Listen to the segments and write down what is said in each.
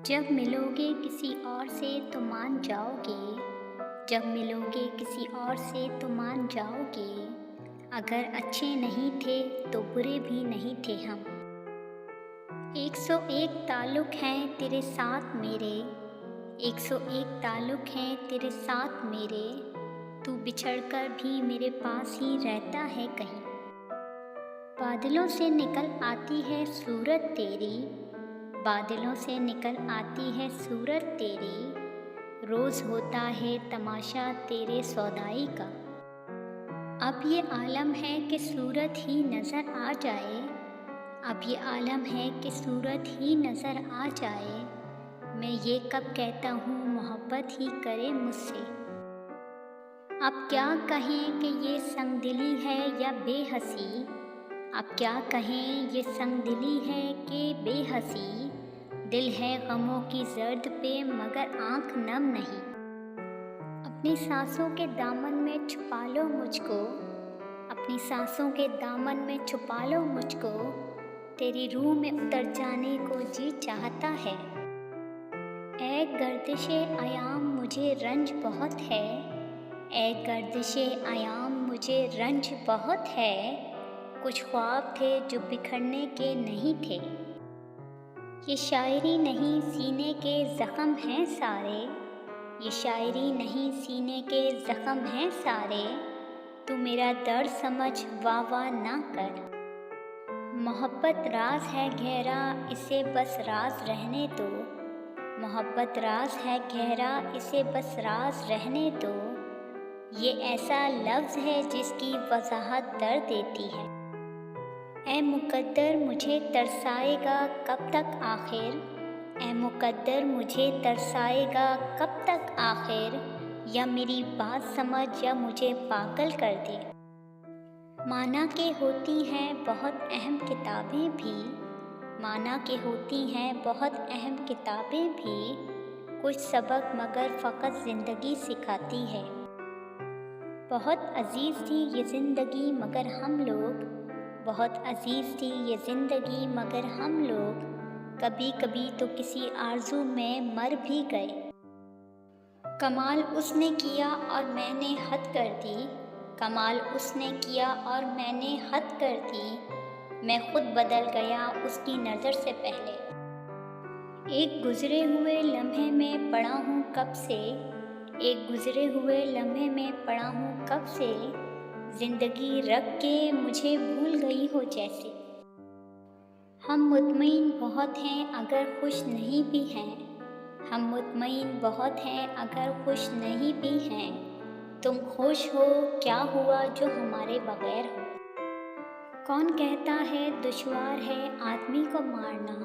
जब मिलोगे किसी और से तो मान जाओगे। जब मिलोगे किसी और से तो मान जाओगे। अगर अच्छे नहीं थे तो बुरे भी नहीं थे हम। 101 ताल्लुक हैं तेरे साथ मेरे। 101 ताल्लुक हैं तेरे साथ मेरे। तू बिछड़ कर भी मेरे पास ही रहता है कहीं। बादलों से निकल आती है सूरत तेरी। बादलों से निकल आती है सूरत तेरी। रोज़ होता है तमाशा तेरे सौदाई का। अब ये आलम है कि सूरत ही नज़र आ जाए। अब ये आलम है कि सूरत ही नज़र आ जाए। मैं ये कब कहता हूँ मोहब्बत ही करे मुझसे। अब क्या कहें कि ये संगदिली है या बेहसी। अब क्या कहें ये संगदिली है कि बेहसी। दिल है गमों की जर्द पे मगर आँख नम नहीं। अपनी सांसों के दामन में छुपा लो मुझको। अपनी सांसों के दामन में छुपा लो मुझको। तेरी रूह में उतर जाने को जी चाहता है। ऐ गर्दिशे अयाम मुझे रंज बहुत है। ऐ गर्दिशे अयाम मुझे रंज बहुत है। कुछ ख्वाब थे जो बिखरने के नहीं थे। ये शायरी नहीं सीने के ज़ख्म हैं सारे। ये शायरी नहीं सीने के ज़ख्म हैं सारे। तू मेरा दर्द समझ वाह वाह ना कर। मोहब्बत राज है गहरा इसे बस राज रहने दो। मोहब्बत राज है गहरा इसे बस राज रहने दो। ये ऐसा लफ्ज़ है जिसकी वजाहत दर्द देती है। ऐ मुकद्दर मुझे तरसाएगा कब तक आखिर। ऐ मुकद्दर मुझे तरसाएगा कब तक आखिर। या मेरी बात समझ या मुझे पागल कर दे। माना के होती हैं बहुत अहम किताबें भी। माना के होती हैं बहुत अहम किताबें भी। कुछ सबक मगर फ़कत ज़िंदगी सिखाती है। बहुत अजीज़ थी ये ज़िंदगी मगर हम लोग। बहुत अजीज़ थी ये ज़िंदगी मगर हम लोग। कभी कभी तो किसी आरज़ू में मर भी गए। कमाल उसने किया और मैंने हद कर दी। कमाल उसने किया और मैंने हद कर दी। मैं खुद बदल गया उसकी नज़र से पहले। एक गुज़रे हुए लम्हे में पड़ा हूँ कब से। एक गुज़रे हुए लम्हे में पड़ा हूँ कब से। ज़िंदगी रख के मुझे भूल गई हो जैसे। हम मुतमईन बहुत हैं अगर खुश नहीं भी हैं। हम मुतमईन बहुत हैं अगर खुश नहीं भी हैं। तुम खुश हो क्या हुआ जो हमारे बगैर हो। कौन कहता है दुश्वार है आदमी को मारना।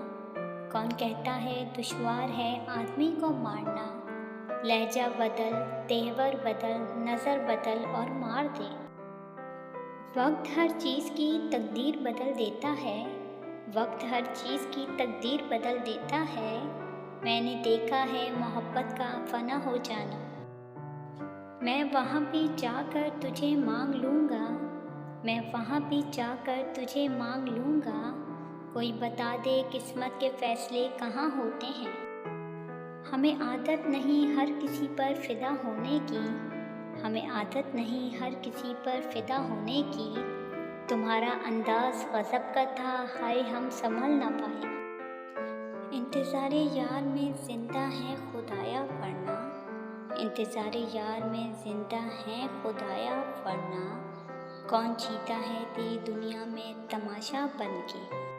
कौन कहता है दुश्वार है आदमी को मारना। लहजा बदल तेवर बदल नज़र बदल और मार दे। वक्त हर चीज़ की तकदीर बदल देता है। वक्त हर चीज़ की तकदीर बदल देता है। मैंने देखा है मोहब्बत का फ़ना हो जाना। मैं वहाँ भी जाकर तुझे मांग लूँगा। मैं वहाँ भी जाकर तुझे मांग लूँगा। कोई बता दे किस्मत के फ़ैसले कहाँ होते हैं। हमें आदत नहीं हर किसी पर फ़िदा होने की। हमें आदत नहीं हर किसी पर फ़िदा होने की। तुम्हारा अंदाज़ गज़ब का था हाय हम संभल ना पाए। इंतज़ारे यार में ज़िंदा है खुदाया वरना। इंतज़ारे यार में ज़िंदा है खुदाया वरना। कौन जीता है तेरी दुनिया में तमाशा बन के।